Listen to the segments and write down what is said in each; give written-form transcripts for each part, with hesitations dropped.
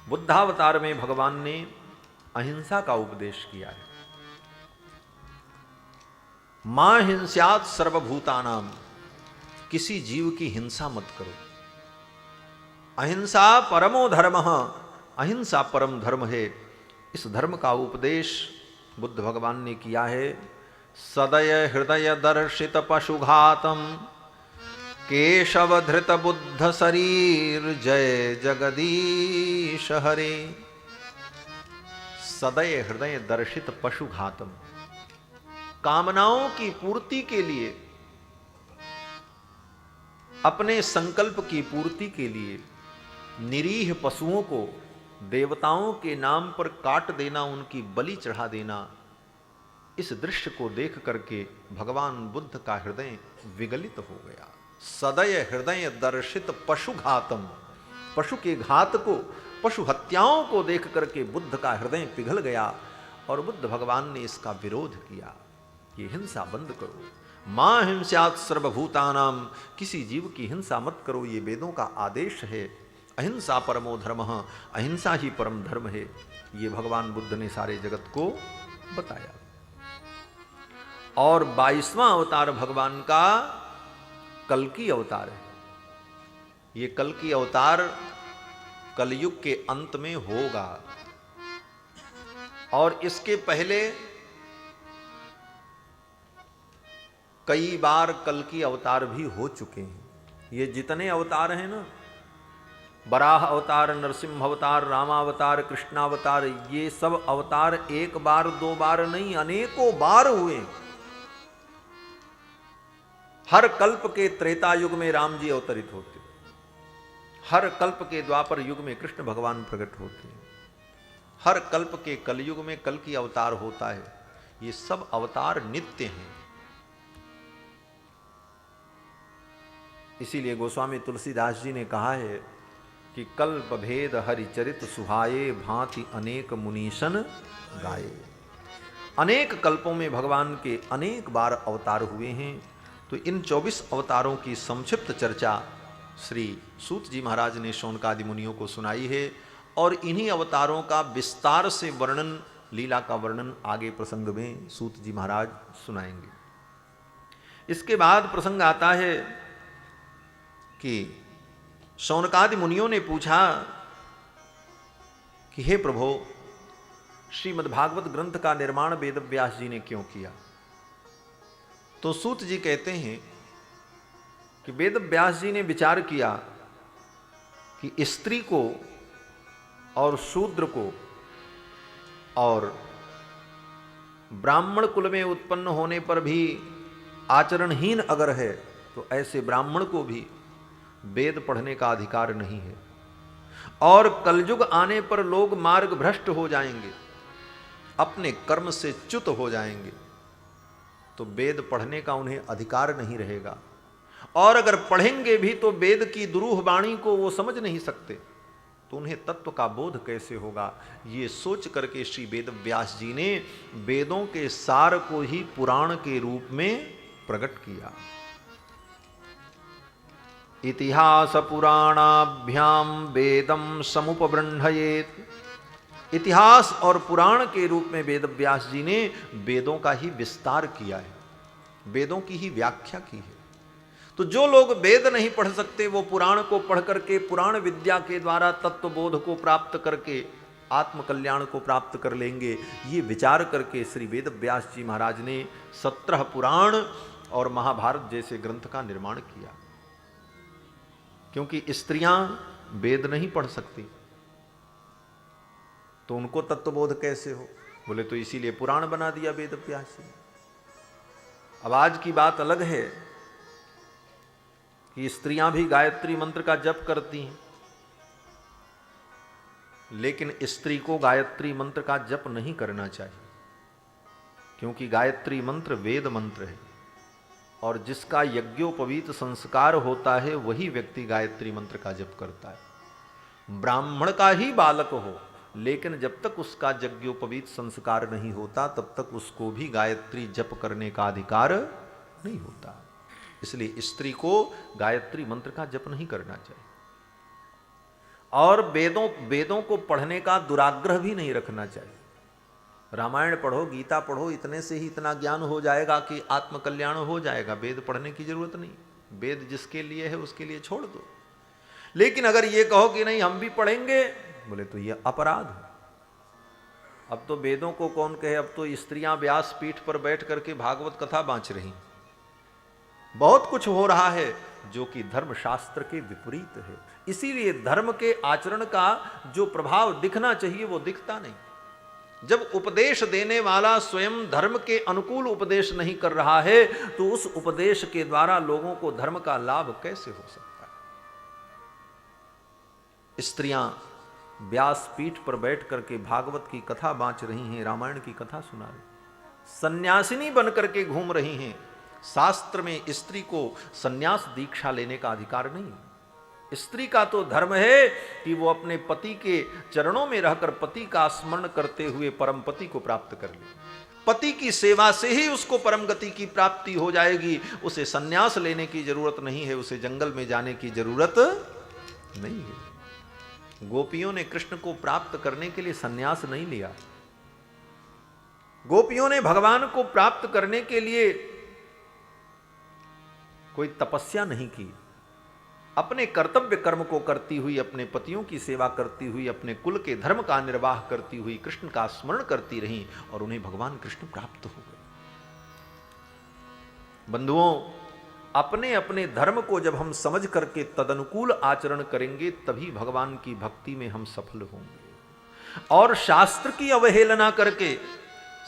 बुद्धावतार में भगवान ने अहिंसा का उपदेश किया है। मां हिंस्यात् सर्वभूतानाम, किसी जीव की हिंसा मत करो। अहिंसा परमो धर्म, अहिंसा परम धर्म है। इस धर्म का उपदेश बुद्ध भगवान ने किया है। सदय हृदय दर्शित पशुघातम, केशव धृत बुद्ध शरीर, जय जगदीश हरे। सदय हृदय दर्शित पशुघातम, कामनाओं की पूर्ति के लिए, अपने संकल्प की पूर्ति के लिए निरीह पशुओं को देवताओं के नाम पर काट देना, उनकी बलि चढ़ा देना, इस दृश्य को देख करके भगवान बुद्ध का हृदय विगलित हो गया। सदय हृदय दर्शित पशुघातम, पशु के घात को, पशु हत्याओं को देख करके बुद्ध का हृदय पिघल गया और बुद्ध भगवान ने इसका विरोध किया। ये हिंसा बंद करो। मां हिंस्यात् सर्वभूतानाम, किसी जीव की हिंसा मत करो, ये वेदों का आदेश है। अहिंसा परमो धर्म, अहिंसा ही परम धर्म है। ये भगवान बुद्ध ने सारे जगत को बताया। और 22वां अवतार भगवान का कल्कि अवतार है। ये कल्कि अवतार कलयुग के अंत में होगा और इसके पहले कई बार कल्कि अवतार भी हो चुके हैं। ये जितने अवतार हैं ना, बराह अवतार, नरसिंह अवतार, रामावतार, कृष्णावतार, ये सब अवतार एक बार दो बार नहीं, अनेकों बार हुए। हर कल्प के त्रेता युग में राम जी अवतरित होते, हर कल्प के द्वापर युग में कृष्ण भगवान प्रकट होते हैं, हर कल्प के कलयुग में कल की अवतार होता है। ये सब अवतार नित्य हैं। इसीलिए गोस्वामी तुलसीदास जी ने कहा है कि कल्प भेद हरिचरित सुहाये, भांति अनेक मुनीशन गाये। अनेक कल्पों में भगवान के अनेक बार अवतार हुए हैं। तो इन 24 अवतारों की संक्षिप्त चर्चा श्री सूत जी महाराज ने शौनकादि मुनियों को सुनाई है और इन्हीं अवतारों का विस्तार से वर्णन, लीला का वर्णन आगे प्रसंग में सूत जी महाराज सुनाएंगे। इसके बाद प्रसंग आता है कि शौनकादि मुनियों ने पूछा कि हे प्रभो, श्रीमद्भागवत ग्रंथ का निर्माण वेद व्यास जी ने क्यों किया? तो सूत जी कहते हैं कि वेद व्यास जी ने विचार किया कि स्त्री को और शूद्र को और ब्राह्मण कुल में उत्पन्न होने पर भी आचरणहीन अगर है तो ऐसे ब्राह्मण को भी वेद पढ़ने का अधिकार नहीं है। और कलयुग आने पर लोग मार्ग भ्रष्ट हो जाएंगे, अपने कर्म से च्युत हो जाएंगे, तो वेद पढ़ने का उन्हें अधिकार नहीं रहेगा। और अगर पढ़ेंगे भी तो वेद की दुरूह वाणी को वो समझ नहीं सकते, तो उन्हें तत्व का बोध कैसे होगा? ये सोच करके श्री वेद व्यास जी ने वेदों के सार को ही पुराण के रूप में प्रकट किया। इतिहास पुराणाभ्याम वेदम समुपबृंहयेत। इतिहास और पुराण के रूप में वेद व्यास जी ने वेदों का ही विस्तार किया है, वेदों की ही व्याख्या की है। तो जो लोग वेद नहीं पढ़ सकते वो पुराण को पढ़ करके, पुराण विद्या के द्वारा तत्वबोध को प्राप्त करके आत्मकल्याण को प्राप्त कर लेंगे। ये विचार करके श्री वेद व्यास जी महाराज ने 17 पुराण और महाभारत जैसे ग्रंथ का निर्माण किया। क्योंकि स्त्रियां वेद नहीं पढ़ सकती तो उनको तत्वबोध कैसे हो? बोले तो इसीलिए पुराण बना दिया वेद व्यास जी। अब आज की बात अलग है कि स्त्रियां भी गायत्री मंत्र का जप करती हैं, लेकिन स्त्री को गायत्री मंत्र का जप नहीं करना चाहिए, क्योंकि गायत्री मंत्र वेद मंत्र है और जिसका यज्ञोपवीत संस्कार होता है वही व्यक्ति गायत्री मंत्र का जप करता है। ब्राह्मण का ही बालक हो, लेकिन जब तक उसका यज्ञोपवीत संस्कार नहीं होता तब तक उसको भी गायत्री जप करने का अधिकार नहीं होता। इसलिए स्त्री को गायत्री मंत्र का जप नहीं करना चाहिए और वेदों को पढ़ने का दुराग्रह भी नहीं रखना चाहिए। रामायण पढ़ो, गीता पढ़ो, इतने से ही इतना ज्ञान हो जाएगा कि आत्मकल्याण हो जाएगा, वेद पढ़ने की जरूरत नहीं। वेद जिसके लिए है उसके लिए छोड़ दो। लेकिन अगर ये कहो कि नहीं हम भी पढ़ेंगे, बोले तो ये अपराध है। अब तो वेदों को कौन कहे, अब तो स्त्रियां व्यास पीठ पर बैठ करके भागवत कथा बांच रही। बहुत कुछ हो रहा है जो कि धर्म शास्त्र के विपरीत है। इसीलिए धर्म के आचरण का जो प्रभाव दिखना चाहिए वो दिखता नहीं। जब उपदेश देने वाला स्वयं धर्म के अनुकूल उपदेश नहीं कर रहा है तो उस उपदेश के द्वारा लोगों को धर्म का लाभ कैसे हो सकता है। स्त्रियां व्यास पीठ पर बैठ करके भागवत की कथा बांच रही हैं, रामायण की कथा सुना रही, सन्यासिनी बन करके घूम रही हैं। शास्त्र में स्त्री को सन्यास दीक्षा लेने का अधिकार नहीं। स्त्री का तो धर्म है कि वो अपने पति के चरणों में रहकर पति का स्मरण करते हुए परम पति को प्राप्त कर ले। पति की सेवा से ही उसको परम गति की प्राप्ति हो जाएगी। उसे सन्यास लेने की जरूरत नहीं है, उसे जंगल में जाने की जरूरत नहीं है। गोपियों ने कृष्ण को प्राप्त करने के लिए सन्यास नहीं लिया। गोपियों ने भगवान को प्राप्त करने के लिए कोई तपस्या नहीं की। अपने कर्तव्य कर्म को करती हुई, अपने पतियों की सेवा करती हुई, अपने कुल के धर्म का निर्वाह करती हुई कृष्ण का स्मरण करती रहीं और उन्हें भगवान कृष्ण प्राप्त हो गए। बंधुओं, अपने अपने धर्म को जब हम समझ करके तदनुकूल आचरण करेंगे तभी भगवान की भक्ति में हम सफल होंगे। और शास्त्र की अवहेलना करके,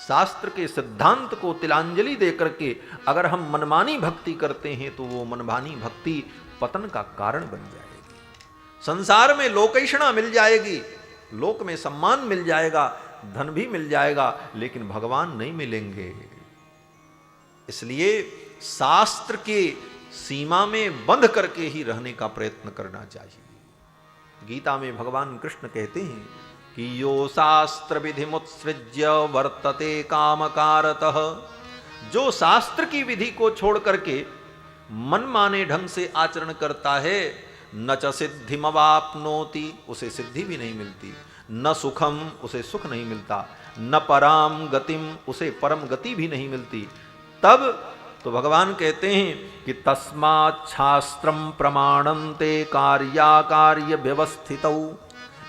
शास्त्र के सिद्धांत को तिलांजलि दे करके अगर हम मनमानी भक्ति करते हैं तो वो मनमानी भक्ति पतन का कारण बन जाएगी। संसार में लोकैषणा मिल जाएगी, लोक में सम्मान मिल जाएगा, धन भी मिल जाएगा, लेकिन भगवान नहीं मिलेंगे। इसलिए शास्त्र के सीमा में बंध करके ही रहने का प्रयत्न करना चाहिए। गीता में भगवान कृष्ण कहते हैं कि यो शास्त्र विधि मुत्सृज्य वर्तते कामकारतः, जो शास्त्र की विधि को छोड़ करके मनमाने ढंग से आचरण करता है, न च सिद्धिमवाप्नोति, उसे सिद्धि भी नहीं मिलती, न सुखम, उसे सुख नहीं मिलता, न पराम गतिम, उसे परम गति भी नहीं मिलती। तब तो भगवान कहते हैं कि तस्मात् शास्त्रम प्रमाणन्ते कार्याकार्य व्यवस्थितौ,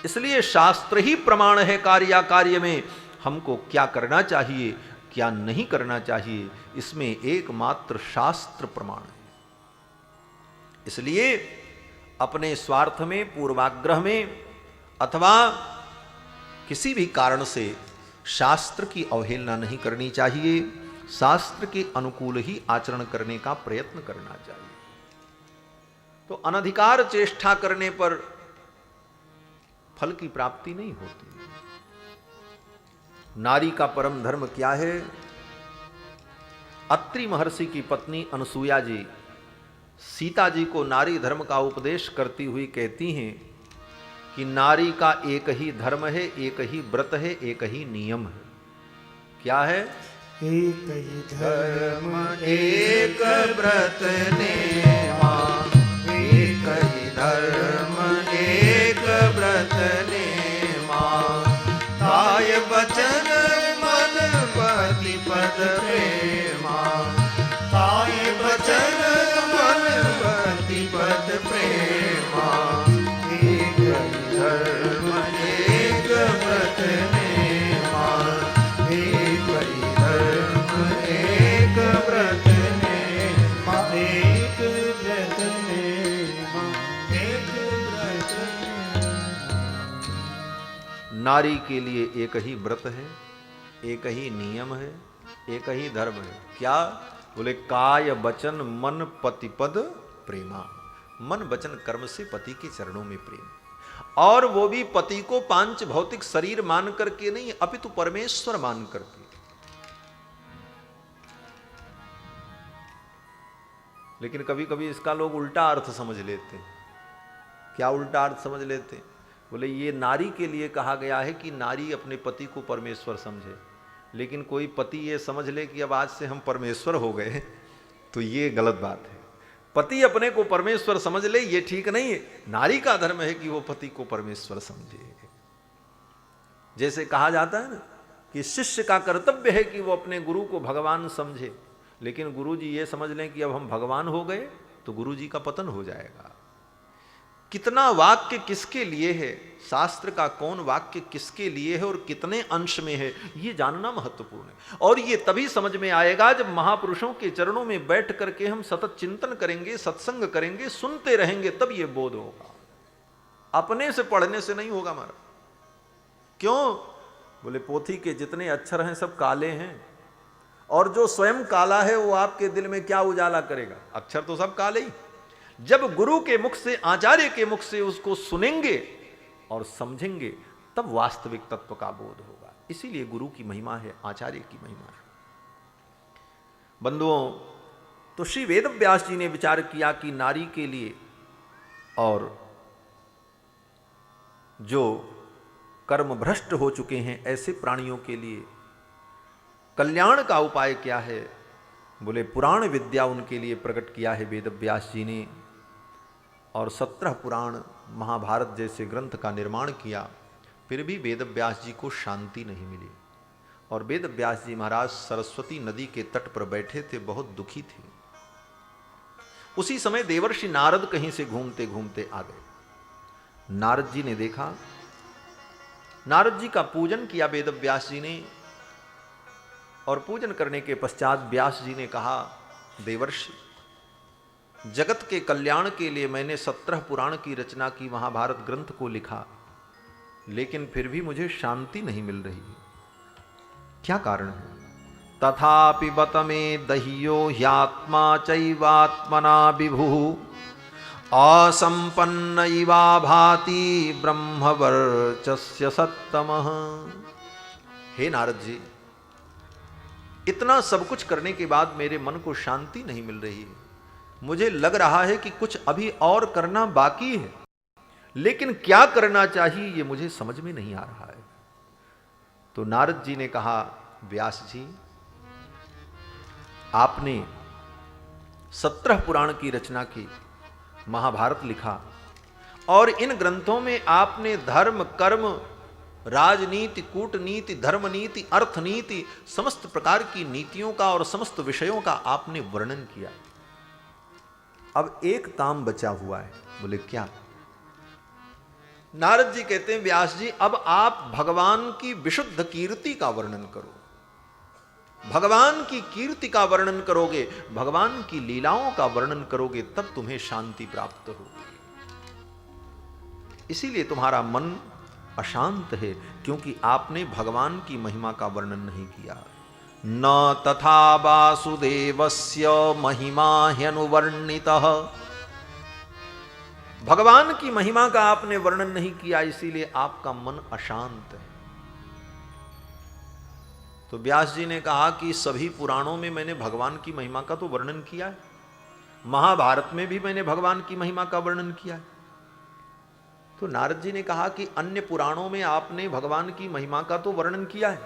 इसलिए शास्त्र ही प्रमाण है कार्याकार्य में। हमको क्या करना चाहिए, क्या नहीं करना चाहिए, इसमें एकमात्र शास्त्र प्रमाण है। इसलिए अपने स्वार्थ में, पूर्वाग्रह में अथवा किसी भी कारण से शास्त्र की अवहेलना नहीं करनी चाहिए। शास्त्र के अनुकूल ही आचरण करने का प्रयत्न करना चाहिए। तो अनधिकार चेष्टा करने पर फल की प्राप्ति नहीं होती। नारी का परम धर्म क्या है? अत्रि महर्षि की पत्नी अनसुया जी सीता जी को नारी धर्म का उपदेश करती हुई कहती हैं कि नारी का एक ही धर्म है, एक ही व्रत है, एक ही नियम है। क्या है? एक ही धर्म एक व्रत नेमा, एक ही धर्म एक व्रत नेमा, काय वचन मन पति पद प्रेमा, काय वचन मन पति पद प्रेमा, एक ही धर्म एक व्रत नेमा, एक ही धर्म एक व्रत नेमा, एक व्रत नेमा, एक व्रत नेमा। नारी के लिए एक ही व्रत है, एक ही नियम है, एक ही धर्म है। क्या? बोले काय वचन मन पति पद प्रेमा, मन वचन कर्म से पति के चरणों में प्रेम, और वो भी पति को पांच भौतिक शरीर मान करके नहीं, अपितु परमेश्वर मान करके। लेकिन कभी कभी इसका लोग उल्टा अर्थ समझ लेते हैं। क्या उल्टा अर्थ समझ लेते हैं? बोले ये नारी के लिए कहा गया है कि नारी अपने पति को परमेश्वर समझे, लेकिन कोई पति ये समझ ले कि अब आज से हम परमेश्वर हो गए तो ये गलत बात है। पति अपने को परमेश्वर समझ ले ये ठीक नहीं है। नारी का धर्म है कि वो पति को परमेश्वर समझे। जैसे कहा जाता है ना कि शिष्य का कर्तव्य है कि वो अपने गुरु को भगवान समझे, लेकिन गुरु जी ये समझ लें कि अब हम भगवान हो गए तो गुरु जी का पतन हो जाएगा। कितना वाक्य किसके लिए है, शास्त्र का कौन वाक्य किसके लिए है और कितने अंश में है, ये जानना महत्वपूर्ण है। और ये तभी समझ में आएगा जब महापुरुषों के चरणों में बैठ करके हम सतत चिंतन करेंगे, सत्संग करेंगे, सुनते रहेंगे, तब ये बोध होगा। अपने से पढ़ने से नहीं होगा हमारा। क्यों? बोले पोथी के जितने अक्षर हैं सब काले हैं, और जो स्वयं काला है वो आपके दिल में क्या उजाला करेगा? अक्षर तो सब काले ही। जब गुरु के मुख से, आचार्य के मुख से उसको सुनेंगे और समझेंगे, तब वास्तविक तत्व का बोध होगा। इसीलिए गुरु की महिमा है, आचार्य की महिमा है। बंधुओं, तो श्री वेदव्यास जी ने विचार किया कि नारी के लिए और जो कर्म भ्रष्ट हो चुके हैं ऐसे प्राणियों के लिए कल्याण का उपाय क्या है। बोले पुराण विद्या उनके लिए प्रकट किया है वेदव्यास जी ने, और 17 पुराण महाभारत जैसे ग्रंथ का निर्माण किया। फिर भी वेदव्यास जी को शांति नहीं मिली, और वेदव्यास जी महाराज सरस्वती नदी के तट पर बैठे थे, बहुत दुखी थे। उसी समय देवर्षि नारद कहीं से घूमते घूमते आ गए। नारद जी ने देखा, नारद जी का पूजन किया वेदव्यास जी ने, और पूजन करने के पश्चात व्यास जी ने कहा, देवर्षि, जगत के कल्याण के लिए मैंने 17 पुराण की रचना की, महाभारत ग्रंथ को लिखा, लेकिन फिर भी मुझे शांति नहीं मिल रही है। क्या कारण है? तथापि बत में दह्यो ह्यात्मा चैवात्मना विभु असंपन्न इवा भाति ब्रह्मवर्चस्य सत्तमः। हे नारद जी, इतना सब कुछ करने के बाद मेरे मन को शांति नहीं मिल रही है। मुझे लग रहा है कि कुछ अभी और करना बाकी है, लेकिन क्या करना चाहिए ये मुझे समझ में नहीं आ रहा है। तो नारद जी ने कहा, व्यास जी, आपने 17 पुराण की रचना की, महाभारत लिखा, और इन ग्रंथों में आपने धर्म, कर्म, राजनीति, कूटनीति, धर्मनीति, अर्थनीति, समस्त प्रकार की नीतियों का और समस्त विषयों का आपने वर्णन किया। अब एक काम बचा हुआ है। बोले क्या? नारद जी कहते हैं, व्यास जी, अब आप भगवान की विशुद्ध कीर्ति का वर्णन करो। भगवान की कीर्ति का वर्णन करोगे, भगवान की लीलाओं का वर्णन करोगे, तब तुम्हें शांति प्राप्त होगी। इसीलिए तुम्हारा मन अशांत है, क्योंकि आपने भगवान की महिमा का वर्णन नहीं किया। न तथा वासुदेवस्य महिमा ह्यनुवर्णितः। भगवान की महिमा का आपने वर्णन नहीं किया, इसीलिए आपका मन अशांत है। तो व्यास जी ने कहा कि सभी पुराणों में मैंने भगवान की महिमा का तो वर्णन किया है, महाभारत में भी मैंने भगवान की महिमा का वर्णन किया है। तो नारद जी ने कहा कि अन्य पुराणों में आपने भगवान की महिमा का तो वर्णन किया है,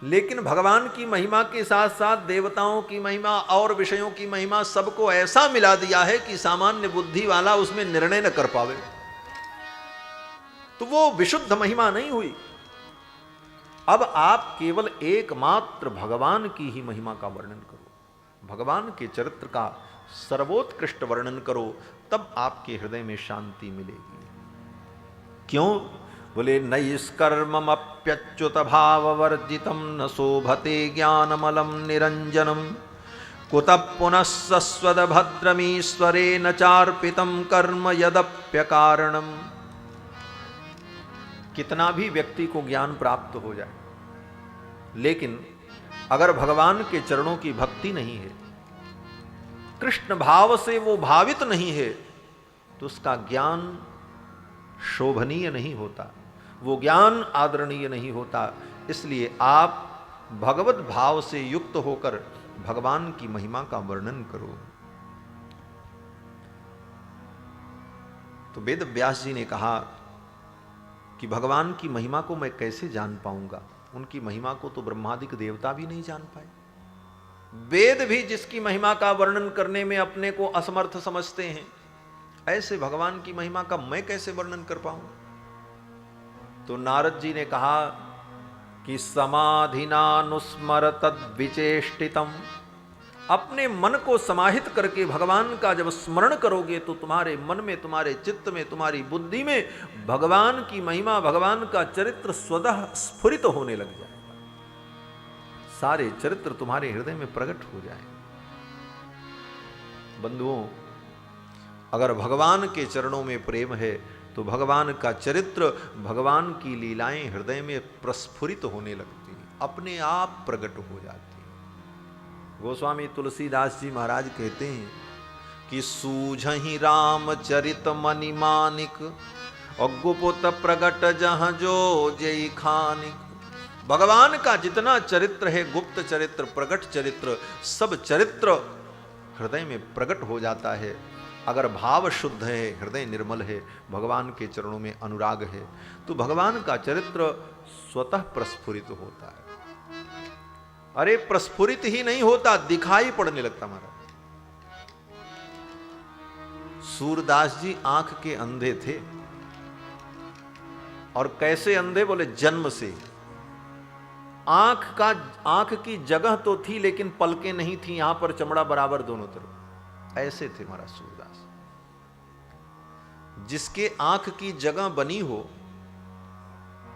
लेकिन भगवान की महिमा के साथ साथ देवताओं की महिमा और विषयों की महिमा सबको ऐसा मिला दिया है कि सामान्य बुद्धि वाला उसमें निर्णय न कर पावे। तो वो विशुद्ध महिमा नहीं हुई। अब आप केवल एकमात्र भगवान की ही महिमा का वर्णन करो, भगवान के चरित्र का सर्वोत्कृष्ट वर्णन करो, तब आपके हृदय में शांति मिलेगी। क्यों? बोले, नैष्कर्ममप्यच्युत भाववर्जितम न शोभते ज्ञानमलम निरंजनम कुतः पुनः सस्वदभद्रमीश्वरेण चार्पितम कर्म यदप्यकारणम। कितना भी व्यक्ति को ज्ञान प्राप्त हो जाए, लेकिन अगर भगवान के चरणों की भक्ति नहीं है, कृष्ण भाव से वो भावित नहीं है, तो उसका ज्ञान शोभनीय नहीं होता, वो ज्ञान आदरणीय नहीं होता। इसलिए आप भगवत भाव से युक्त होकर भगवान की महिमा का वर्णन करो। तो वेद व्यास जी ने कहा कि भगवान की महिमा को मैं कैसे जान पाऊंगा? उनकी महिमा को तो ब्रह्मादिक देवता भी नहीं जान पाए। वेद भी जिसकी महिमा का वर्णन करने में अपने को असमर्थ समझते हैं, ऐसे भगवान की महिमा का मैं कैसे वर्णन कर पाऊं? तो नारद जी ने कहा कि समाधिनानुस्मर तद विचेष्टितम, अपने मन को समाहित करके भगवान का जब स्मरण करोगे तो तुम्हारे मन में, तुम्हारे चित्त में, तुम्हारी बुद्धि में भगवान की महिमा, भगवान का चरित्र स्वतः स्फुरित होने लग जाएगा। सारे चरित्र तुम्हारे हृदय में प्रकट हो जाए। बंधुओं, अगर भगवान के चरणों में प्रेम है तो भगवान का चरित्र, भगवान की लीलाएं हृदय में प्रस्फुरित होने लगती हैं, अपने आप प्रकट हो जाती हैं। गोस्वामी तुलसीदास जी महाराज कहते हैं कि सूझहि राम चरित मणिमानिक और गुप्त प्रगट जहां जो जय खानिक। भगवान का जितना चरित्र है, गुप्त चरित्र, प्रगट चरित्र, सब चरित्र हृदय में प्रकट हो जाता है। अगर भाव शुद्ध है, हृदय निर्मल है, भगवान के चरणों में अनुराग है, तो भगवान का चरित्र स्वतः प्रस्फुरित होता है। अरे प्रस्फुरित ही नहीं होता, दिखाई पड़ने लगता। महाराज सूरदास जी आंख के अंधे थे, और कैसे अंधे? बोले जन्म से। आंख की जगह तो थी लेकिन पलकें नहीं थी, यहां पर चमड़ा बराबर दोनों तरफ। ऐसे थे महाराज सूरदास। जिसके आंख की जगह बनी हो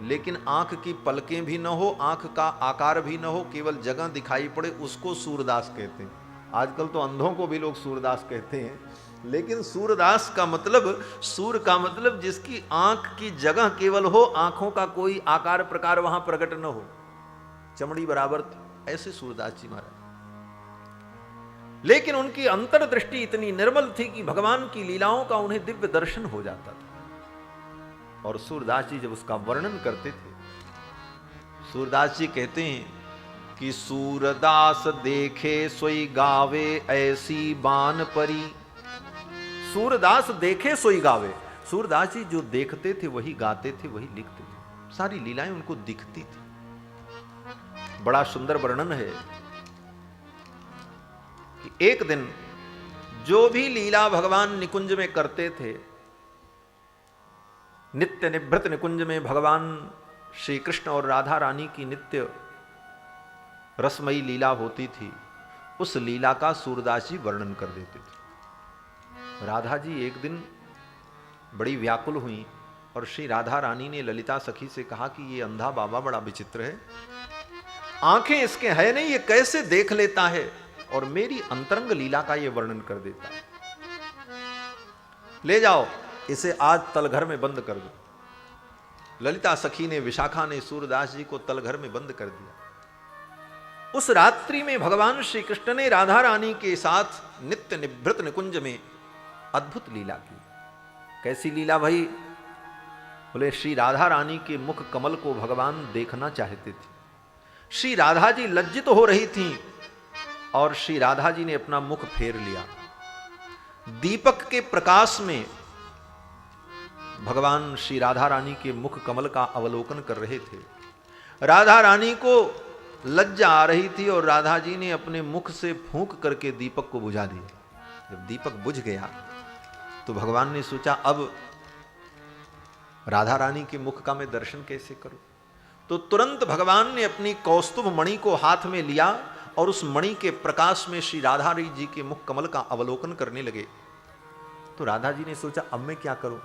लेकिन आंख की पलकें भी न हो, आंख का आकार भी न हो, केवल जगह दिखाई पड़े, उसको सूरदास कहते हैं। आजकल तो अंधों को भी लोग सूरदास कहते हैं, लेकिन सूरदास का मतलब, सूर का मतलब जिसकी आंख की जगह केवल हो, आंखों का कोई आकार प्रकार वहां प्रकट न हो, चमड़ी बराबर, ऐसे सूरदास जी महाराज। लेकिन उनकी अंतर्दृष्टि इतनी निर्मल थी कि भगवान की लीलाओं का उन्हें दिव्य दर्शन हो जाता था। और सूरदास जी जब उसका वर्णन करते थे, सूरदास जी कहते हैं कि सूरदास देखे सोई गावे ऐसी बान परी। सूरदास देखे सोई गावे। सूरदास जी जो देखते थे वही गाते थे, वही लिखते थे, सारी लीलाएं उनको दिखती थी। बड़ा सुंदर वर्णन है कि एक दिन जो भी लीला भगवान निकुंज में करते थे, नित्य निभृत निकुंज में भगवान श्री कृष्ण और राधा रानी की नित्य रसमयी लीला होती थी, उस लीला का सूरदास जी वर्णन कर देते थे। राधा जी एक दिन बड़ी व्याकुल हुई और श्री राधा रानी ने ललिता सखी से कहा कि ये अंधा बाबा बड़ा विचित्र है, आंखें इसके है नहीं, ये कैसे देख लेता है और मेरी अंतरंग लीला का ये वर्णन कर देता है। ले जाओ इसे, आज तलघर में बंद कर दो। ललिता सखी ने, विशाखा ने सूरदास जी को तलघर में बंद कर दिया। उस रात्रि में भगवान श्री कृष्ण ने राधा रानी के साथ नित्य निभृत निकुंज में अद्भुत लीला की। कैसी लीला भाई? बोले श्री राधा रानी के मुख कमल को भगवान देखना चाहते थे। श्री राधा जी लज्जित हो रही थीं और श्री राधा जी ने अपना मुख फेर लिया। दीपक के प्रकाश में भगवान श्री राधा रानी के मुख कमल का अवलोकन कर रहे थे। राधा रानी को लज्जा आ रही थी और राधा जी ने अपने मुख से फूंक करके दीपक को बुझा दिया। जब दीपक बुझ गया तो भगवान ने सोचा अब राधा रानी के मुख का मैं दर्शन कैसे करूं। तो तुरंत भगवान ने अपनी कौस्तुभ मणि को हाथ में लिया और उस मणि के प्रकाश में श्री राधा जी के मुख कमल का अवलोकन करने लगे। तो राधा जी ने सोचा अब मैं क्या करूं।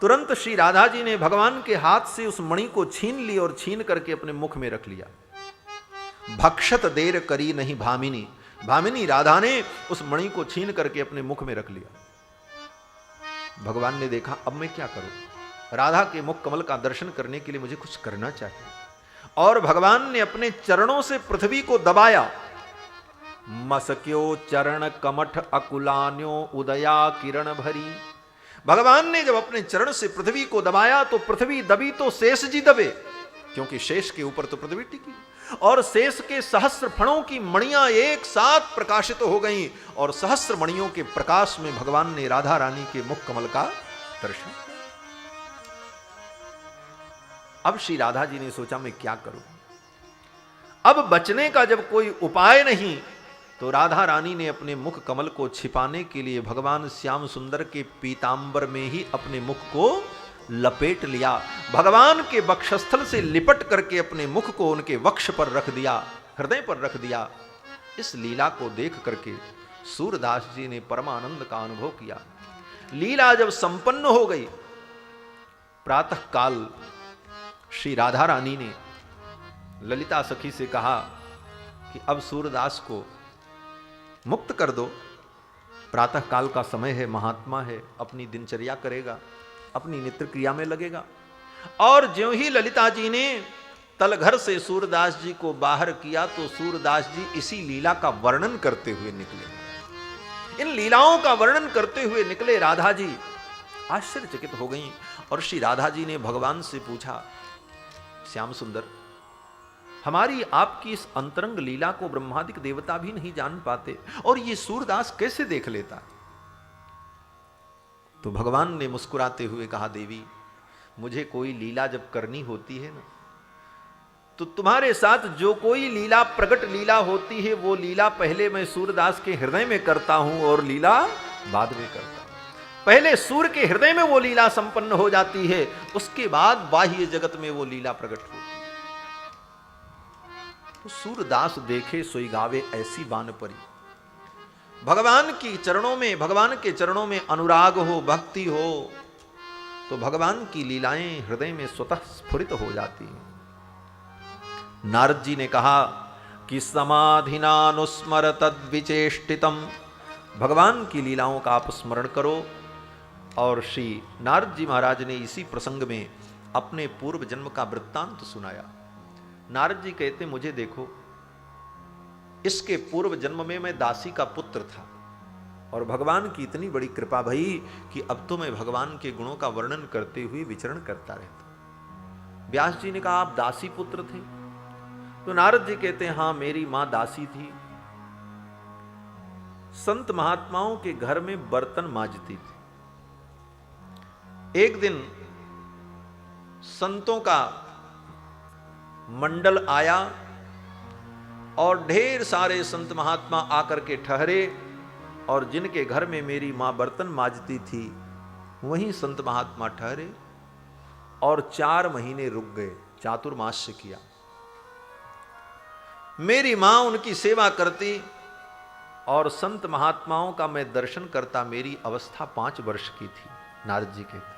तुरंत श्री राधा जी ने भगवान के हाथ से उस मणि को छीन ली और छीन करके अपने मुख में रख लिया। भक्षत देर करी नहीं भामिनी, भामिनी राधा ने उस मणि को छीन करके अपने मुख में रख लिया। भगवान ने देखा अब मैं क्या करूं, राधा के मुख कमल का दर्शन करने के लिए मुझे कुछ करना चाहिए। और भगवान ने अपने चरणों से पृथ्वी को दबाया। मसक्यो चरण कमठ अकुलान्यो उदया किरण भरी। भगवान ने जब अपने चरण से पृथ्वी को दबाया तो पृथ्वी दबी तो शेष जी दबे, क्योंकि शेष के ऊपर तो पृथ्वी टिकी, और शेष के सहस्र फणों की मणियां एक साथ प्रकाशित हो गईं और सहस्र मणियों के प्रकाश में भगवान ने राधा रानी के मुख कमल का दर्शन। अब श्री राधा जी ने सोचा मैं क्या करूं। अब बचने का जब कोई उपाय नहीं तो राधा रानी ने अपने मुख कमल को छिपाने के लिए भगवान श्याम सुंदर के पीतांबर में ही अपने मुख को लपेट लिया। भगवान के वक्षस्थल से लिपट करके अपने मुख को उनके वक्ष पर रख दिया, हृदय पर रख दिया। इस लीला को देख करके सूरदास जी ने परमानंद का अनुभव किया। लीला जब संपन्न हो गई, प्रातः काल श्री राधा रानी ने ललिता सखी से कहा कि अब सूरदास को मुक्त कर दो, प्रातः काल का समय है, महात्मा है, अपनी दिनचर्या करेगा, अपनी नित्य क्रिया में लगेगा। और ज्यों ही ललिता जी ने तलघर से सूरदास जी को बाहर किया तो सूरदास जी इसी लीला का वर्णन करते हुए निकले। इन लीलाओं का वर्णन करते हुए निकले। राधा जी आश्चर्यचकित हो गईं और श्री राधा जी ने भगवान से पूछा, श्याम सुंदर, हमारी आपकी इस अंतरंग लीला को ब्रह्मादिक देवता भी नहीं जान पाते और ये सूरदास कैसे देख लेता? तो भगवान ने मुस्कुराते हुए कहा, देवी, मुझे कोई लीला जब करनी होती है ना, तो तुम्हारे साथ जो कोई लीला प्रकट लीला होती है वो लीला पहले मैं सूरदास के हृदय में करता हूं और लीला बाद में करता हूं। पहले सूर के हृदय में वो लीला संपन्न हो जाती है, उसके बाद बाह्य जगत में वो लीला प्रकट होती है। तो सूरदास देखे सोई गावे ऐसी बान परी। भगवान की चरणों में, भगवान के चरणों में अनुराग हो, भक्ति हो, तो भगवान की लीलाएं हृदय में स्वतः स्फुरित हो जाती हैं। नारद जी ने कहा कि समाधिनानुस्मर तद्विचेष्टितम, भगवान की लीलाओं का आप स्मरण करो। और श्री नारद जी महाराज ने इसी प्रसंग में अपने पूर्व जन्म का वृत्तांत सुनाया। नारद जी कहते, मुझे देखो, इसके पूर्व जन्म में मैं दासी का पुत्र था और भगवान की इतनी बड़ी कृपा भई कि अब तो मैं भगवान के गुणों का वर्णन करते हुए विचरण करता रहता। व्यास जी ने कहा, आप दासी पुत्र थे? तो नारद जी कहते हैं, हां, मेरी मां दासी थी, संत महात्माओं के घर में बर्तन मांजती थी। एक दिन संतों का मंडल आया और ढेर सारे संत महात्मा आकर के ठहरे और जिनके घर में मेरी मां बर्तन मांजती थी वहीं संत महात्मा ठहरे और 4 महीने रुक गए, चातुर्मास्य किया। मेरी मां उनकी सेवा करती और संत महात्माओं का मैं दर्शन करता। मेरी अवस्था 5 वर्ष की थी। नारद जी कहते,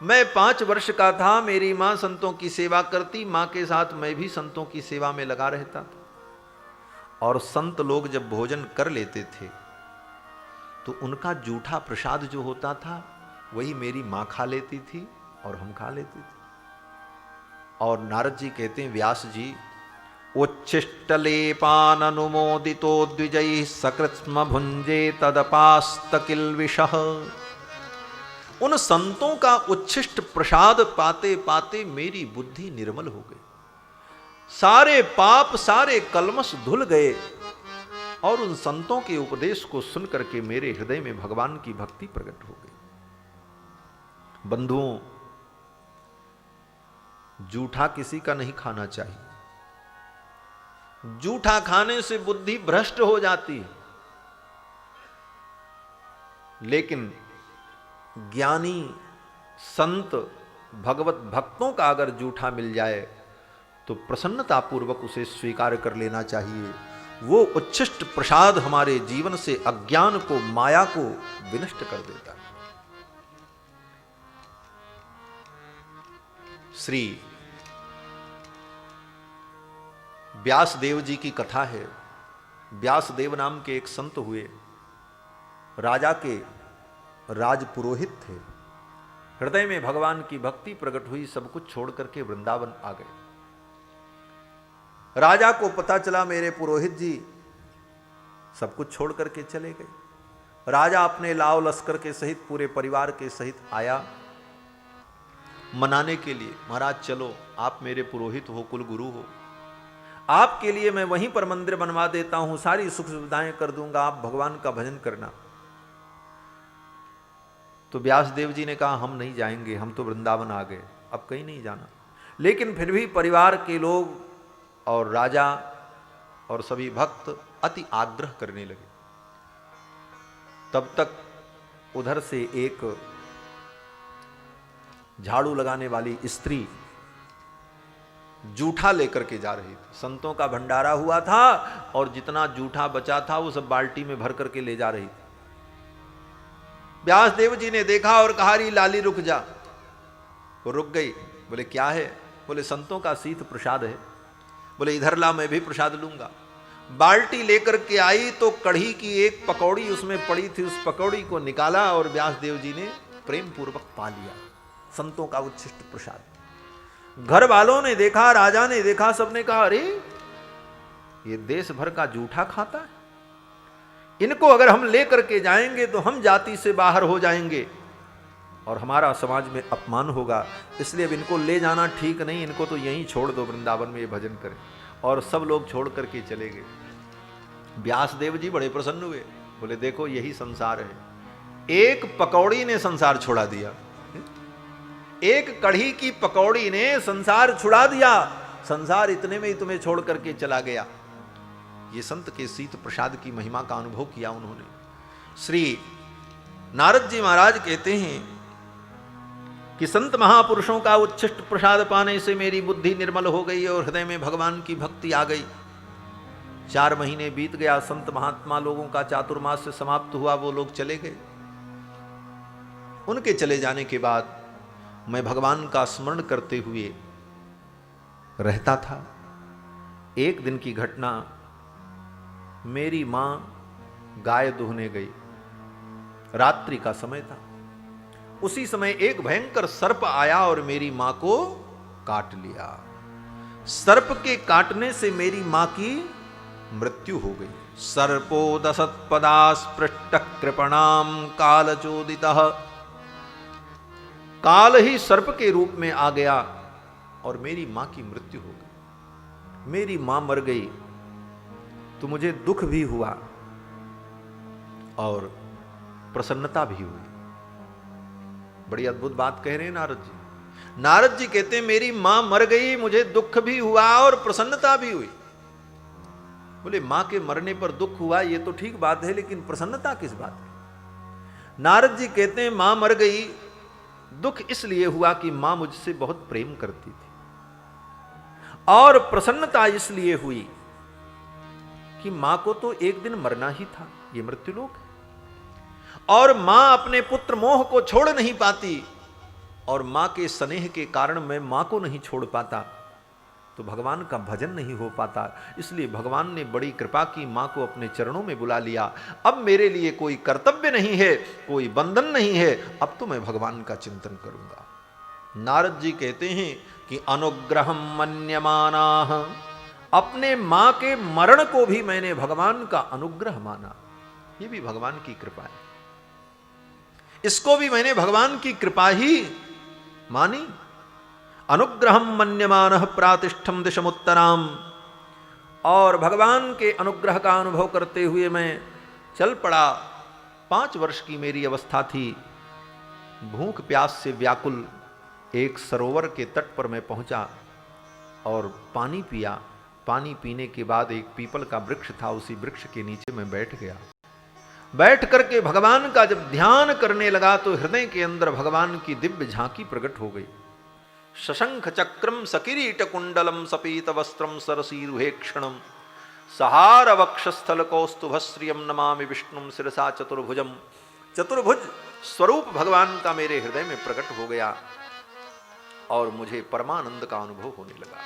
मैं 5 वर्ष का था, मेरी मां संतों की सेवा करती, मां के साथ मैं भी संतों की सेवा में लगा रहता था। और संत लोग जब भोजन कर लेते थे तो उनका जूठा प्रसाद जो होता था वही मेरी मां खा लेती थी और हम खा लेते थे। और नारद जी कहते हैं, व्यास जी, उच्छिष्टलेपान अनुमोदितो द्विजैः सकृत्स्म भुंजे तदपास्तकिल विषः। उन संतों का उच्छिष्ट प्रसाद पाते पाते मेरी बुद्धि निर्मल हो गई, सारे पाप सारे कलमश धुल गए और उन संतों के उपदेश को सुन करके मेरे हृदय में भगवान की भक्ति प्रकट हो गई। बंधुओं, जूठा किसी का नहीं खाना चाहिए। जूठा खाने से बुद्धि भ्रष्ट हो जाती है, लेकिन ज्ञानी संत भगवत भक्तों का अगर जूठा मिल जाए तो प्रसन्नता पूर्वक उसे स्वीकार कर लेना चाहिए। वो उच्छिष्ट प्रसाद हमारे जीवन से अज्ञान को, माया को विनष्ट कर देता है। श्री व्यासदेव जी की कथा है। व्यासदेव नाम के एक संत हुए, राजा के राजपुरोहित थे। हृदय में भगवान की भक्ति प्रकट हुई, सब कुछ छोड़ करके वृंदावन आ गए। राजा को पता चला मेरे पुरोहित जी सब कुछ छोड़ करके चले गए। राजा अपने लाव लश्कर के सहित, पूरे परिवार के सहित आया मनाने के लिए। महाराज चलो, आप मेरे पुरोहित हो, कुल गुरु हो, आपके लिए मैं वहीं पर मंदिर बनवा देता हूं, सारी सुख सुविधाएं कर दूंगा, आप भगवान का भजन करना। तो व्यासदेव जी ने कहा, हम नहीं जाएंगे, हम तो वृंदावन आ गए, अब कहीं नहीं जाना। लेकिन फिर भी परिवार के लोग और राजा और सभी भक्त अति आग्रह करने लगे। तब तक उधर से एक झाड़ू लगाने वाली स्त्री जूठा लेकर के जा रही थी। संतों का भंडारा हुआ था और जितना जूठा बचा था वो सब बाल्टी में भर करके ले जा रही थी। व्यासदेव जी ने देखा और कहा, री लाली रुक जा। वो रुक गई। बोले क्या है? बोले संतों का शीत प्रसाद है। बोले इधर ला, मैं भी प्रसाद लूंगा। बाल्टी लेकर के आई तो कढ़ी की एक पकौड़ी उसमें पड़ी थी, उस पकौड़ी को निकाला और व्यासदेव जी ने प्रेम पूर्वक पा लिया। संतों का उच्छिष्ट प्रसाद। घर वालों ने देखा, राजा ने देखा, सबने कहा, अरे ये देश भर का जूठा खाता है, इनको अगर हम लेकर के जाएंगे तो हम जाति से बाहर हो जाएंगे और हमारा समाज में अपमान होगा, इसलिए अब इनको ले जाना ठीक नहीं, इनको तो यहीं छोड़ दो, वृंदावन में ये भजन करें। और सब लोग छोड़ करके चले गए। व्यासदेव जी बड़े प्रसन्न हुए। बोले देखो यही संसार है। एक पकौड़ी ने संसार छुड़ा दिया, एक कढ़ी की पकौड़ी ने संसार छुड़ा दिया। संसार इतने में ही तुम्हें छोड़ करके चला गया। ये संत के शीत प्रसाद की महिमा का अनुभव किया उन्होंने। श्री नारद जी महाराज कहते हैं कि संत महापुरुषों का उच्छिष्ट प्रसाद पाने से मेरी बुद्धि निर्मल हो गई और हृदय में भगवान की भक्ति आ गई। 4 महीने बीत गया, संत महात्मा लोगों का चातुर्मास से समाप्त हुआ, वो लोग चले गए। उनके चले जाने के बाद मैं भगवान का स्मरण करते हुए रहता था। एक दिन की घटना, मेरी मां गाय दुहने गई, रात्रि का समय था। उसी समय एक भयंकर सर्प आया और मेरी मां को काट लिया। सर्प के काटने से मेरी मां की मृत्यु हो गई। सर्पो दशत्पदास्पृष्ट कृपणाम कालचोदितः। काल ही सर्प के रूप में आ गया और मेरी मां की मृत्यु हो गई। मेरी मां मर गई तो मुझे दुख भी हुआ और प्रसन्नता भी हुई। बड़ी अद्भुत बात कह रहे हैं नारद जी। नारद जी कहते हैं मेरी मां मर गई, मुझे दुख भी हुआ और प्रसन्नता भी हुई। बोले मां के मरने पर दुख हुआ ये तो ठीक बात है, लेकिन प्रसन्नता किस बात है? नारद जी कहते हैं मां मर गई, दुख इसलिए हुआ कि मां मुझसे बहुत प्रेम करती थी, और प्रसन्नता इसलिए हुई कि मां को तो एक दिन मरना ही था, ये मृत्युलोक है, और मां अपने पुत्र मोह को छोड़ नहीं पाती, और मां के स्नेह के कारण मैं मां को नहीं छोड़ पाता तो भगवान का भजन नहीं हो पाता। इसलिए भगवान ने बड़ी कृपा की, मां को अपने चरणों में बुला लिया। अब मेरे लिए कोई कर्तव्य नहीं है, कोई बंधन नहीं है, अब तो मैं भगवान का चिंतन करूंगा। नारद जी कहते हैं कि अनुग्रहम मन्यमानाः, अपने मां के मरण को भी मैंने भगवान का अनुग्रह माना। ये भी भगवान की कृपा है, इसको भी मैंने भगवान की कृपा ही मानी। अनुग्रहम मन्यमानः प्रातिष्ठम दिशमुत्तराम। और भगवान के अनुग्रह का अनुभव करते हुए मैं चल पड़ा। 5 वर्ष की मेरी अवस्था थी। भूख प्यास से व्याकुल एक सरोवर के तट पर मैं पहुंचा और पानी पिया। पानी पीने के बाद एक पीपल का वृक्ष था, उसी वृक्ष के नीचे मैं बैठ गया। बैठ करके भगवान का जब ध्यान करने लगा तो हृदय के अंदर भगवान की दिव्य झांकी प्रकट हो गई। शशंख चक्रम सकिरीट कुंडलम सपीत वस्त्रम सरसीरुहेक्षणम सहार वक्षस्थल कौस्तुभश्रियम नमामि विष्णुम शिरसा चतुर्भुजम। चतुर्भुज स्वरूप भगवान का मेरे हृदय में प्रकट हो गया और मुझे परमानंद का अनुभव होने लगा।